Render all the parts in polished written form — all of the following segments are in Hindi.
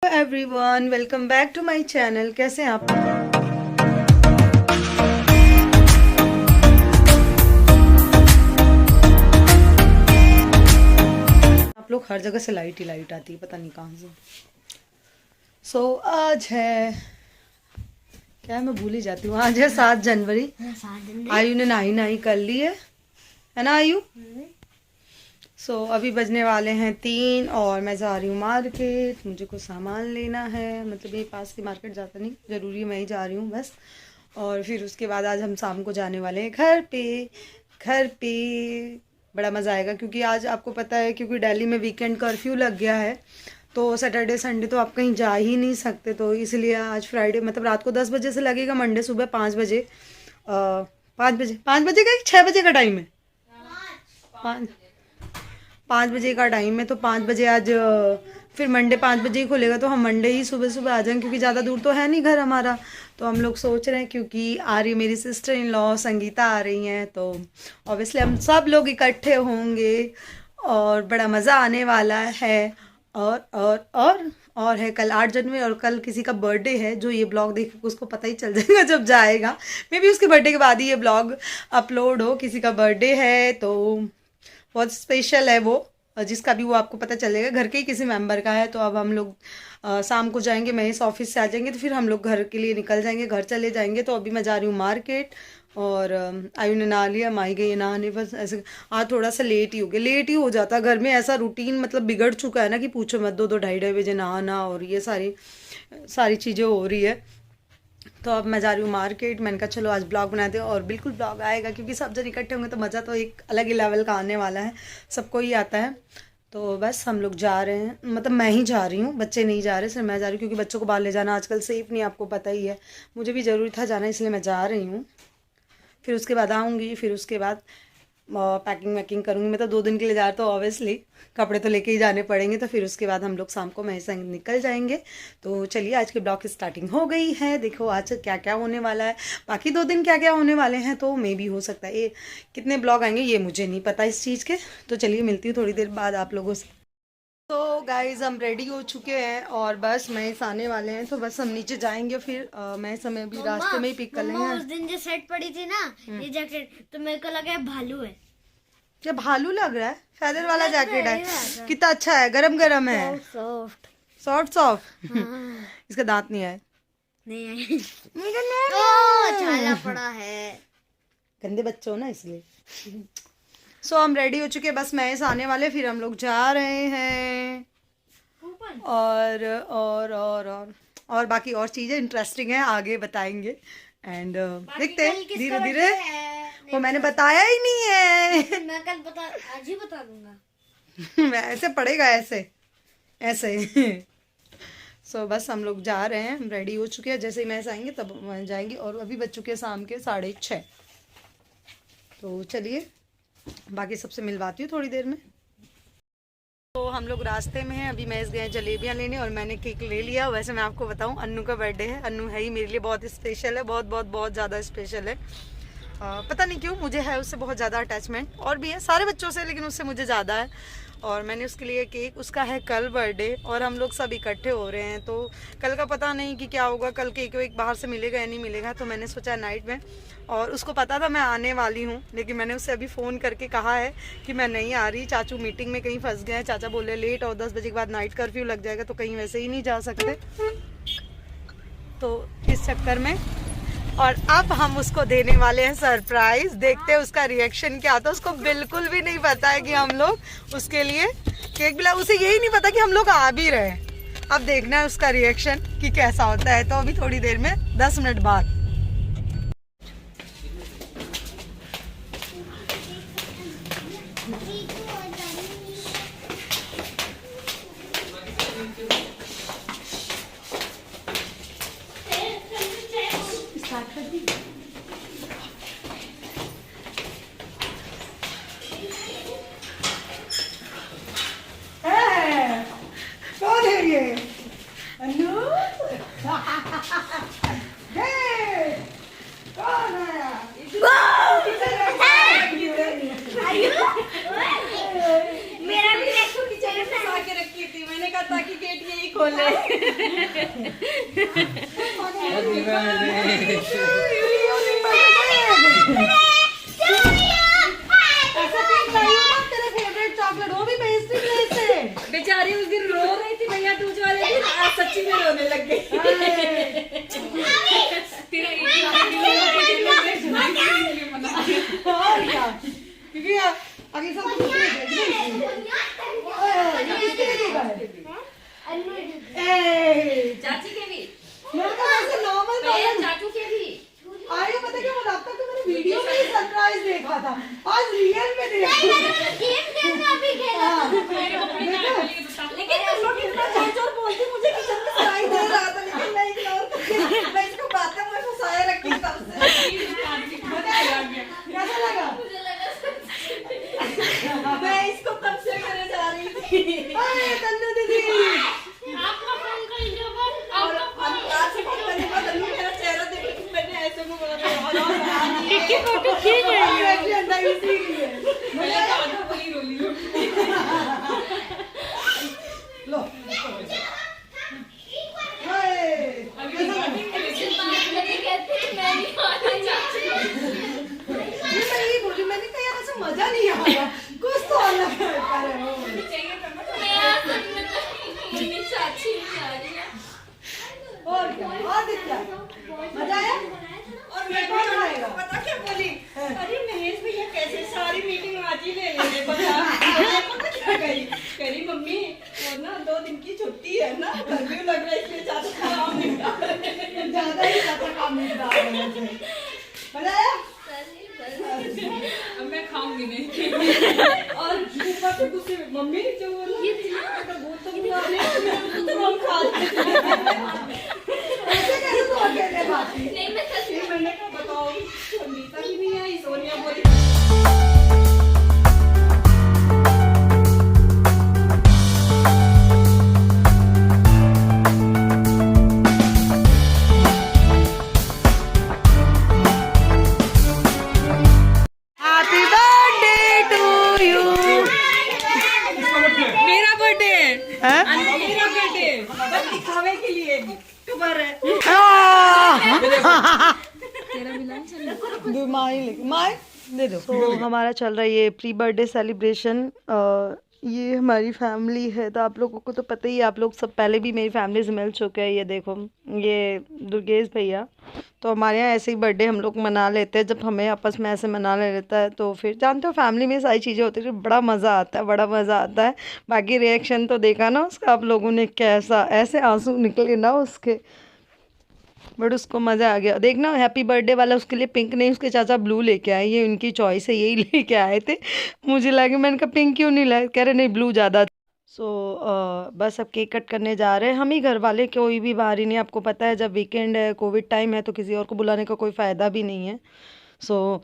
Everyone, welcome back to my channel. कैसे हैं आप लोग? हर जगह से लाइट ही लाइट आती है, पता नहीं कहाँ से। आज है क्या है, मैं भूल ही जाती हूँ। आज है 7 जनवरी। आयु ने नहाई नहाई कर ली है ना आयु? अभी बजने वाले हैं 3 और मैं जा रही हूँ मार्केट। मुझे कुछ सामान लेना है, मतलब ये पास की मार्केट ज़्यादा नहीं ज़रूरी है, मैं ही जा रही हूँ बस। और फिर उसके बाद आज हम शाम को जाने वाले हैं घर पे बड़ा मज़ा आएगा, क्योंकि आज आपको पता है, क्योंकि दिल्ली में वीकेंड कर्फ्यू लग गया है, तो सैटरडे संडे तो आप कहीं जा ही नहीं सकते। तो इसलिए आज फ्राइडे, मतलब रात को 10 बजे से लगेगा, मंडे सुबह 5 बजे 5 बजे का 6 बजे का टाइम है, 5 बजे का टाइम है। तो 5 बजे आज फिर मंडे 5 बजे ही खुलेगा, तो हम मंडे ही सुबह सुबह आ जाएंगे, क्योंकि ज़्यादा दूर तो है नहीं घर हमारा। तो हम लोग सोच रहे हैं, क्योंकि आ रही मेरी सिस्टर इन लॉ संगीता आ रही हैं, तो ऑब्वियसली हम सब लोग इकट्ठे होंगे और बड़ा मज़ा आने वाला है। और है कल 8 जनवरी, और कल किसी का बर्थडे है, जो ये ब्लॉग देख उसको पता ही चल जाएगा जब जाएगा। मे बी उसके बर्थडे के बाद ही ये ब्लॉग अपलोड हो। किसी का बर्थडे है तो बहुत स्पेशल है वो, जिसका भी वो आपको पता चलेगा। घर के ही किसी मेंबर का है। तो अब हम लोग शाम को जाएंगे, महेश ऑफिस से आ जाएंगे, तो फिर हम लोग घर के लिए निकल जाएंगे, घर चले जाएंगे। तो अभी मैं जा रही हूँ मार्केट, और आयु ने नहा लिया, माई गई नहाने। बस ऐसे आज थोड़ा सा लेट ही हो गया, लेट ही हो जाता घर में। ऐसा रूटीन मतलब बिगड़ चुका है ना कि पूछो मत, 2 2 2:30 बजे नहाना, और ये सारी चीज़ें हो रही है। तो अब मैं जा रही हूँ मार्केट। मैंने कहा चलो आज ब्लॉग बनाते हैं, और बिल्कुल ब्लॉग आएगा, क्योंकि सब जन इकट्ठे होंगे तो मज़ा तो एक अलग ही लेवल का आने वाला है, सबको ही आता है। तो बस हम लोग जा रहे हैं, मतलब मैं ही जा रही हूँ, बच्चे नहीं जा रहे, सिर्फ मैं जा रही हूँ, क्योंकि बच्चों को बाहर ले जाना आजकल सेफ़ नहीं, आपको पता ही है। मुझे भी ज़रूरी था जाना, इसलिए मैं जा रही हूँ। फिर उसके बाद आऊँगी, फिर उसके बाद पैकिंग वैकिंग करूँगी। मैं तो 2 दिन के लिए जा रहा, तो ऑब्वियसली कपड़े तो लेके ही जाने पड़ेंगे। तो फिर उसके बाद हम लोग शाम को महेश संग निकल जाएंगे। तो चलिए, आज के ब्लॉग की स्टार्टिंग हो गई है। देखो आज क्या क्या होने वाला है, बाकी 2 दिन क्या क्या होने वाले हैं, तो मे भी हो सकता है ये कितने ब्लॉग आएंगे ये मुझे नहीं पता इस चीज़ के। तो चलिए, मिलती हूँ थोड़ी देर बाद आप लोगों से। तो गाइज हम रेडी हो चुके हैं, और बस महेश आने वाले हैं, तो बस हम नीचे जाएंगे। फिर महेश हमें अभी रास्ते में ही पिक कर लेंगे। उस दिन जो सेट पड़ी थी ना ये जैकेट, तो मेरे को लगा भालू है। क्या भालू लग रहा है? फेदर वाला जैकेट है, कितना अच्छा है, गरम गरम है, सॉफ्ट सॉफ्ट। इसका दांत नहीं आए, नहीं आई। छाला पड़ा है, गंदे बच्चे हो ना इसलिए। हम रेडी हो चुके हैं, बस महेश आने वाले, फिर हम लोग जा रहे हैं। और बाकी और चीज़ें इंटरेस्टिंग है, आगे बताएंगे। एंड देखते हैं धीरे धीरे। वो मैंने बताया ही नहीं है। मैं कल आज ही बता दूंगा। ऐसे पड़ेगा, ऐसे। बस हम लोग जा रहे हैं, हम रेडी हो चुके हैं। जैसे ही महेश आएंगे तब जाएंगे, और अभी बज चुके हैं शाम के 6:30। तो चलिए, बाकी सबसे मिलवाती हूँ थोड़ी देर में। तो हम लोग रास्ते में हैं, अभी महेश गए जलेबियाँ लेने, और मैंने केक ले लिया। वैसे मैं आपको बताऊँ, अन्नू का बर्थडे है। अन्नू है ही मेरे लिए बहुत स्पेशल है, बहुत बहुत बहुत ज़्यादा स्पेशल है। पता नहीं क्यों, मुझे है उससे बहुत ज़्यादा अटैचमेंट, और भी है सारे बच्चों से, लेकिन उससे मुझे ज़्यादा है। और मैंने उसके लिए केक, उसका है कल बर्थडे, और हम लोग सब इकट्ठे हो रहे हैं। तो कल का पता नहीं कि क्या होगा, कल केक वेक बाहर से मिलेगा या नहीं मिलेगा। तो मैंने सोचा नाइट में, और उसको पता था मैं आने वाली हूँ, लेकिन मैंने उससे अभी फ़ोन करके कहा है कि मैं नहीं आ रही, चाचू मीटिंग में कहीं फंस गए हैं, चाचा बोले लेट, और 10 बजे के बाद नाइट कर्फ्यू लग जाएगा, तो कहीं वैसे ही नहीं जा सकते। तो इस चक्कर में, और अब हम उसको देने वाले हैं सरप्राइज। देखते हैं उसका रिएक्शन क्या आता है। उसको बिल्कुल भी नहीं पता है कि हम लोग उसके लिए केक बिला, उसे यही नहीं पता कि हम लोग आ भी रहे हैं। अब देखना है उसका रिएक्शन कि कैसा होता है। तो अभी थोड़ी देर में, 10 मिनट बाद। कौन है ये? अन्नू? चॉकलेट वो भी पेस्ट्री प्लेस से। बेचारी उस दिन रो रही थी भैया दूज वाले दिन, आज सच्ची में रोने लग गई। और क्या, क्योंकि अगले साल तो दूसरे देंगे। ये किसके लिए देगा है? चाची के भी, मेरे को वैसे नॉर्मल चाचू के भी। आगे पता क्या बोला, अब तक तो मैंने वीडियो में ही सरप्राइज देखा था, आज रियल में देखा। लेकिन तुम लोग कितना चोर बोलती, मुझे किचन में सराई दे रहा था, लेकिन मैं इग्नोर करके मैं इसको बातें में फंसाए रखी तब से। कैसा लगा? मैं इसको तब से करने जा रही थी। अरे तन्नू दीदी, मेरा चेहरा देख के मैंने ऐसे में बोला था फोटो खींच रही है। लो मैंने कहा यार ऐसा मजा नहीं आया, कुछ तो अलग है। और क्या, और दिख क्या मजा आया? और मैं खाएगा पता क्या बोली, अरे महेश भैया कैसे सारी मीटिंग आज ही ले लेंगे। पता क्या करी मम्मी, वो ना 2 दिन की छुट्टी है ना, कर्फ्यू लग रहा है इसलिए ज्यादा काम निपटा रहे हैं। ज्यादा ही ज्यादा काम निपटा रहे हैं। मजा आया? अब मैं खाऊंगी नहीं। और ऊपर से गुस्से में मम्मी जो बोला तो वो तो बुला ले, तो हम खा लेते हैं। ऐसे कैसे तो अकेले बात है? नहीं मैं सच में, मैंने कहा बताओ संगीता भी नहीं आई, सोनिया बोली। Happy birthday to you. मेरा बर्थडे है, हैं? मेरा बर्थडे बस दिखावे के लिए यूट्यूबर है। माई दे दो। तो हमारा चल रहा है ये प्री बर्थडे सेलिब्रेशन। ये हमारी फैमिली है, तो आप लोगों को तो पता ही है, आप लोग सब पहले भी मेरी फैमिली से मिल चुके हैं। ये देखो, ये दुर्गेश भैया। तो हमारे यहाँ ऐसे ही बर्थडे हम लोग मना लेते हैं, जब हमें आपस में ऐसे मना लेता है तो फिर जानते हो फैमिली में सारी चीज़ें होती है, बड़ा मज़ा आता है, बड़ा मज़ा आता है। बाकी रिएक्शन तो देखा ना उसका आप लोगों ने, कैसा ऐसे आंसू निकले ना उसके, बट उसको मज़ा आ गया। देखना हैप्पी बर्थडे वाला उसके लिए पिंक नहीं, उसके चाचा ब्लू लेके आए, ये उनकी चॉइस है, यही लेके आए थे। मुझे लगा, मैंने कहा पिंक क्यों नहीं लाए, कह रहे नहीं ब्लू ज़्यादा। सो बस अब केक कट करने जा रहे हैं हम ही घर वाले, कोई भी बाहर ही नहीं। आपको पता है जब वीकेंड है, कोविड टाइम है, तो किसी और को बुलाने का कोई फ़ायदा भी नहीं है। सो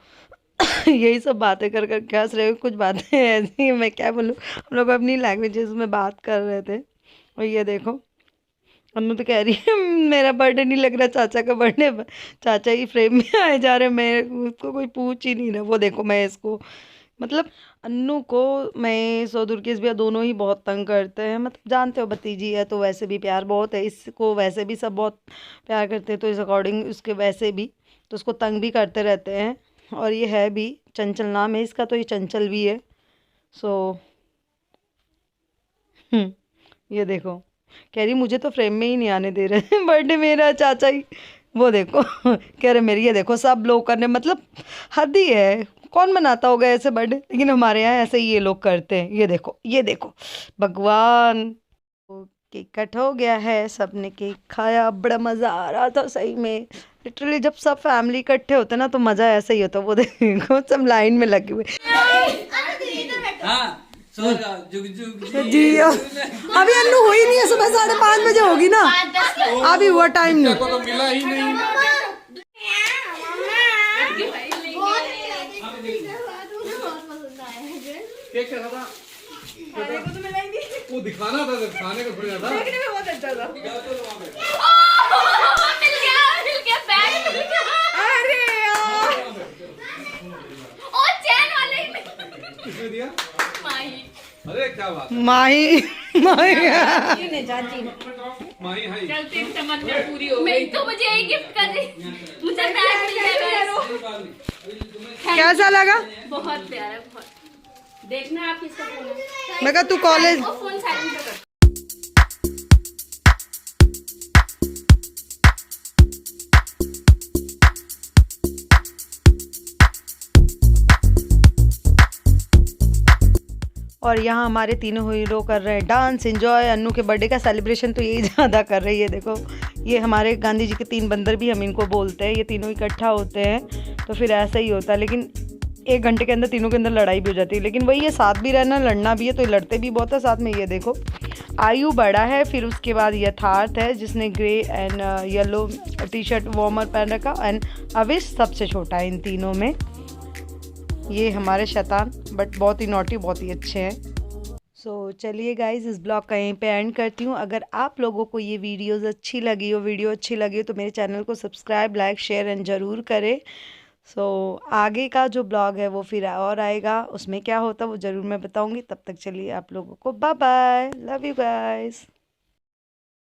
यही सब बातें कर कर क्या हंस रहे हो, कुछ बातें ऐसी मैं क्या बोलूँ, हम लोग अपनी लैंग्वेजेस में बात कर रहे थे। और ये देखो अनु तो कह रही है मेरा बर्थडे नहीं लग रहा, चाचा का बर्थडे, चाचा ही फ्रेम में आए जा रहे, मैं उसको कोई पूछ ही नहीं रहा। वो देखो मैं इसको, मतलब अन्नू को मैं दुर्गेश भैया दोनों ही बहुत तंग करते हैं। मतलब जानते हो भतीजी है तो वैसे भी प्यार बहुत है, इसको वैसे भी सब बहुत प्यार करते हैं, तो इस अकॉर्डिंग उसके वैसे भी तो उसको तंग भी करते रहते हैं। और ये है भी चंचल, नाम है इसका, तो ये चंचल भी है। सो ये देखो कह रही मुझे तो फ्रेम में ही नहीं आने दे रहे बर्थडे मेरा चाचा ही। वो देखो कह रहे मेरी, ये देखो सब लोग करने, मतलब हद ही है, कौन मनाता होगा ऐसे बर्थडे, लेकिन हमारे यहाँ ऐसे ही ये लोग करते हैं। ये देखो, ये देखो भगवान। तो केक कट हो गया है, सबने केक खाया, बड़ा मज़ा आ रहा था सही में। लिटरली जब सब फैमिली इकट्ठे होते ना तो मज़ा ऐसा ही होता। वो देखो सब लाइन में लगे हुए। जी अभी अन्नू हुई नहीं है, सुबह 5:30 बजे होगी ना, अभी हुआ टाइम नहीं। तो मिला ही नहीं। केक कैसा था? खाने को तो मिला ही नहीं। वो दिखाना था, खाने का थोड़ी था। देखने में बहुत अच्छा था। मिल गया बैग मिल गया। अरे यार, और चैन वाले ही किसने दिया? माही। अरे क्या बात है। माही चाची ने माई हाई चल तेरी तमन्ना पूरी हो गई। तो मुझे यही गिफ्ट कर रही, मुझे बैग मिल जाएगा। कैसा लगा? बहुत प्यारा, बहुत। देखना आप किसका फोन है। मैं कहा तू कॉलेज वो फोन साइलेंट पे कर। और यहाँ हमारे तीनों हीरो कर रहे हैं डांस एंजॉय। अन्नू के बर्थडे का सेलिब्रेशन तो यही ज़्यादा कर रही है। देखो ये हमारे गांधी जी के 3 बंदर भी हम इनको बोलते हैं। ये तीनों इकट्ठा होते हैं तो फिर ऐसा ही होता है, लेकिन 1 घंटे के अंदर तीनों के अंदर लड़ाई भी हो जाती है। लेकिन वही है, साथ भी रहना, लड़ना भी है, तो लड़ते भी बहुत है साथ में। ये देखो आयु बड़ा है, फिर उसके बाद यथार्थ है जिसने grey and yellow T shirt warmer पहन रखा, एंड अविश सबसे छोटा है इन तीनों में। ये हमारे शैतान बट बहुत ही नॉटी, बहुत ही अच्छे हैं। सो चलिए गाइज इस ब्लॉग का यहीं पे एंड करती हूँ। अगर आप लोगों को ये वीडियो अच्छी लगी हो तो मेरे चैनल को सब्सक्राइब, लाइक, शेयर एंड ज़रूर करें। सो आगे का जो ब्लॉग है वो फिर और आएगा, उसमें क्या होता है वो ज़रूर मैं बताऊँगी। तब तक चलिए आप लोगों को bye bye, love you guys.